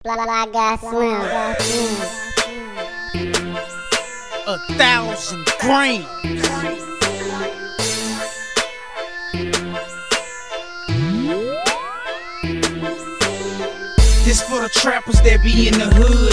Got Slim. 1,000 grams. This for the trappers that be in the hood,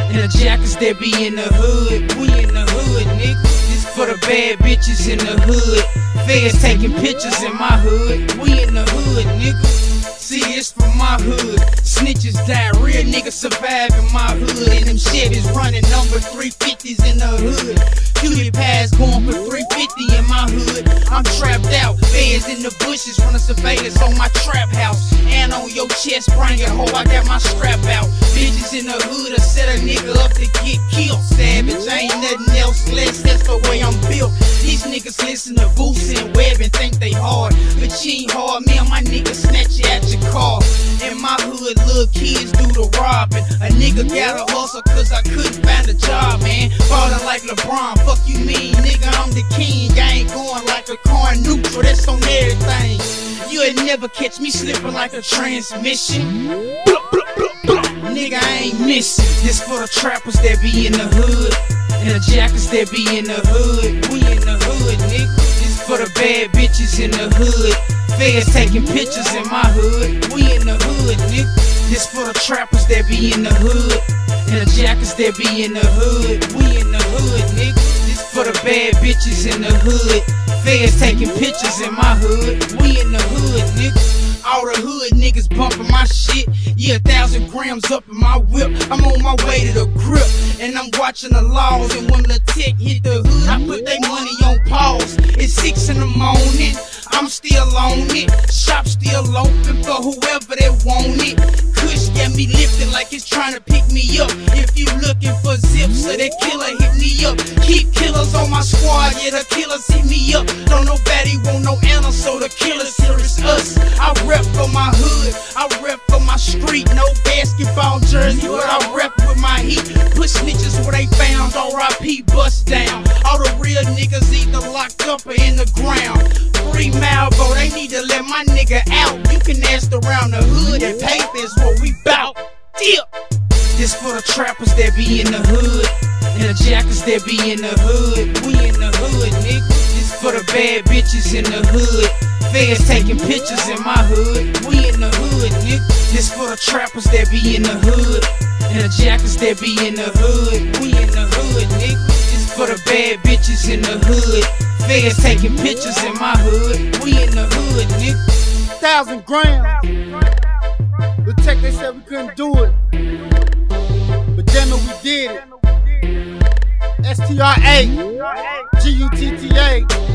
and the jackers that be in the hood. We in the hood, nigga. This for the bad bitches in the hood. Feds taking pictures in my hood. We in the hood, nigga. See, it's from my hood. Snitches die, real niggas survive in my hood. And them Chevys running number 350s in the hood. Cutie pass going for 350 in my hood. I'm trapped out, feds in the bushes from the surveillance on my trap house. And on your chest, bring it, ho, I got my strap out. Bitches in the hood, I set a nigga up to get killed. Savage, ain't nothing else less, that's the way I'm built. These niggas listen to Boosie and Webb and think they hard, but you ain't hard, me and my niggas snatch you at your car. In my hood, little kids do the robbing. A nigga gotta hustle cause I couldn't find a job, man. Ballin' like LeBron, fuck you mean, nigga, I'm the king. I ain't going like a car neutral, that's on everything. You'll never catch me slipping like a transmission. Blah, blah, blah, blah. Nigga, I ain't missing. This for the trappers that be in the hood, and the jackers that be in the hood. We in the hood, nigga. This for the bad bitches in the hood. Feds taking pictures in my hood. We in the hood, nigga. This for the trappers that be in the hood, and the jackers that be in the hood. We in the hood, nigga. This for the bad bitches in the hood. Feds taking pictures in my hood. We in the hood, nigga. All the hood niggas bumping my shit. Yeah, 1,000 grams up in my whip. I'm on my way to the grip, and I'm watching the laws. And when the tech hit the hood, I put they money on pause. It's 6 in the morning, I'm still on it. Shop still open for whoever that want it. Kush got me lifting like it's trying to pick me up. If you looking for zips, so that killer hit me up. Keep killers on my squad, yeah, the killers hit me up. Don't nobody want no answer, so the killers here is us. I rep for my hood, I rep for my street. No basketball jersey, but I rep with my heat. Put snitches where they found, R.I.P. bust down. All the real niggas either locked up or in the ground. 3 Malvo, they need to let my nigga out. You can ask around the hood and paper is what we bout. Dip. This for the trappers that be in the hood, and the jackers that be in the hood. We in the hood, nigga. This for the bad bitches in the hood. Feds taking pictures in my hood. We in the hood, nigga. This for the trappers that be in the hood, and the jackers that be in the hood. We in the hood, nigga. This for the bad bitches in the hood. Feds taking pictures in my hood. We in the hood, nigga. 1,000 grams. The tech, they said we couldn't do it, but damn it, we did it. STRA, GUTTA.